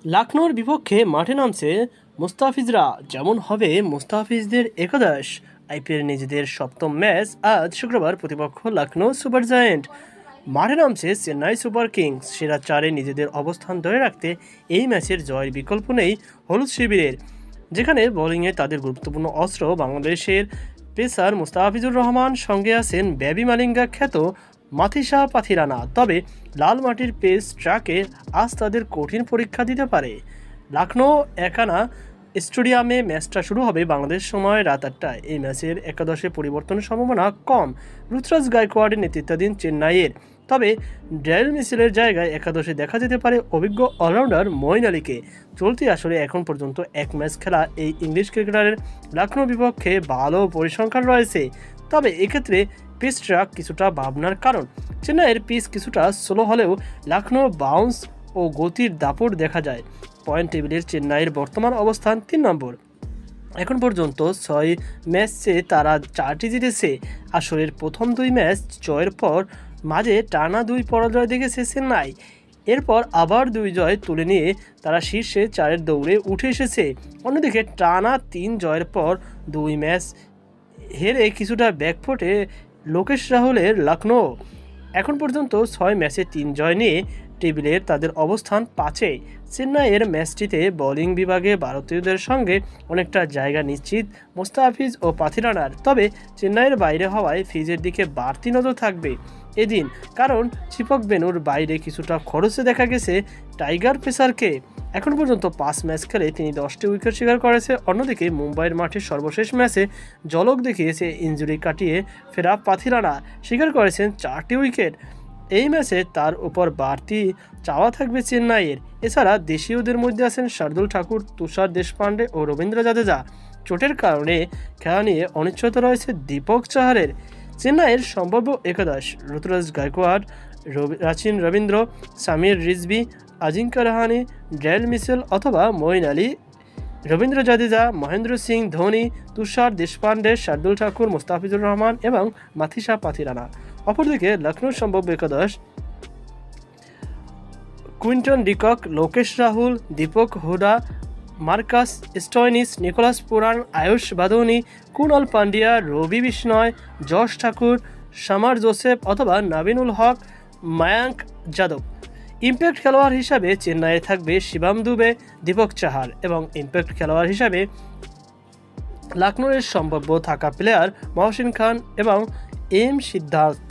লখনৌর বিপক্ষে মাঠে নামছে মুস্তাফিজরা। যেমন হবে মুস্তাফিজদের একাদশ। আইপিএল নিজেদের সপ্তম ম্যাচ আজ শুক্রবার প্রতিপক্ষ লখনৌ সুপার জায়ান্ট। মাঠে নামছে চেন্নাই সুপার কিংস। সেরা চারে নিজেদের অবস্থান ধরে রাখতে এই ম্যাচের জয়ের বিকল্প নেই হলুদ শিবিরের, যেখানে বোলিংয়ে তাদের গুরুত্বপূর্ণ অস্ত্র বাংলাদেশের পেসার মুস্তাফিজুর রহমান, সঙ্গে আছেন বেবি মালিঙ্গা খ্যাত মাথিসা পাথিরানা। তবে লাল মাটির পেস ট্র্যাকে আজ তাদের কঠিন পরীক্ষা দিতে পারে। লখনৌ একানা স্টেডিয়ামে ম্যাচটা শুরু হবে বাংলাদেশ সময় রাত 8টায়। এই ম্যাচের একাদশে পরিবর্তনের সম্ভাবনা কম ঋতুরাজ গায়কোয়াড়ের নেতৃত্বাধীন চেন্নাইয়ের। তবে ড্যারেল মিচেলের জায়গায় একাদশে দেখা যেতে পারে অভিজ্ঞ অলরাউন্ডার মঈন আলীকে। চলতি আসরে এখন পর্যন্ত এক ম্যাচ খেলা এই ইংলিশ ক্রিকেটারের লখনৌ বিপক্ষে ভালো পরিসংখ্যান রয়েছে। তবে এক্ষেত্রে পিচ ট্র্যাক কিছুটা ভাবনার কারণ। চেন্নাইয়ের পিচ কিছুটা স্লো হলেও লখনৌ বাউন্স ও গতির দাপট দেখা যায়। পয়েন্ট টেবিলের চেন্নাইয়ের বর্তমান অবস্থান 3 নম্বর। এখন পর্যন্ত 6 ম্যাচে তারা 4টি জিতেছে। আসরের প্রথম 2 ম্যাচ জয়ের পর মাঝে টানা 2 পরাজয় দেখেছে চেন্নাই। এরপর আবার 2 জয় তুলে নিয়ে তারা শীর্ষে 4-এর দৌড়ে উঠে এসেছে। অন্যদিকে টানা 3 জয়ের পর 2 ম্যাচ হেরে কিছুটা ব্যাকফুটে লোকেশ রাহুলের লখনৌ। এখন পর্যন্ত 6 ম্যাচে 3 জয় নিয়ে টেবিলের তাদের অবস্থান 5-এ। চেন্নাইয়ের ম্যাচটিতে বোলিং বিভাগে ভারতীয়দের সঙ্গে অনেকটা জায়গা নিশ্চিত মুস্তাফিজ ও পাথিরানার। তবে চেন্নাইয়ের বাইরে হওয়ায় ফিজের দিকে বাড়তি নজর থাকবে এদিন, কারণ চিপক বেনুর বাইরে কিছুটা খরচে দেখা গেছে টাইগার পেসারকে। এখন পর্যন্ত 5 ম্যাচ খেলে তিনি 10টি উইকেট শিকার করেছে। অন্যদিকে মুম্বাইয়ের মাঠে সর্বশেষ ম্যাচে ঝলক দেখিয়েছে ইনজুরি কাটিয়ে ফেরা পাথিরানা, শিকার করেছেন 4টি উইকেট। এই ম্যাচে তার উপর বাড়তি চাওয়া থাকবে চেন্নাইয়ের। এছাড়া দেশীয়দের মধ্যে আছেন শার্দুল ঠাকুর, তুষার দেশপান্ডে ও রবীন্দ্র জাদেজা। চোটের কারণে খেলা নিয়ে অনিশ্চয়তা রয়েছে দীপক চাহারের। চেন্নাইয়ের সম্ভাব্য একাদশ: ঋতুরাজ গায়কোয়াড়, রাচিন রবীন্দ্র, সামির রিজভি, আজিঙ্কা রাহানে, ড্যারেল মিচেল অথবা মঈন আলী, রবীন্দ্র জাদেজা, মহেন্দ্র সিং ধোনি, তুষার দেশপান্ডে, শার্দুল ঠাকুর, মুস্তাফিজুর রহমান এবং মাথিসা পাথিরানা। অপরদিকে লখনৌর সম্ভাব্য একাদশ: Quinton de Kock, Lokesh Rahul, Deepak Hooda, Marcus Stoinis, Nicholas Pooran, Ayush Badoni, Krunal Pandya, Ravi Bishnoi, Yash Thakur, Shamar Joseph অথবা নাবিনুল হক, মায়াঙ্ক যাদব। ইম্প্যাক্ট খেলোয়াড় হিসাবে চেন্নাইয়ে থাকবে শিবম দুবে, দীপক চাহার এবং ইম্প্যাক্ট খেলোয়াড় হিসাবে লখনৌয়ের সম্ভাব্য থাকা প্লেয়ার মহসিন খান এবং এম সিদ্ধার্থ।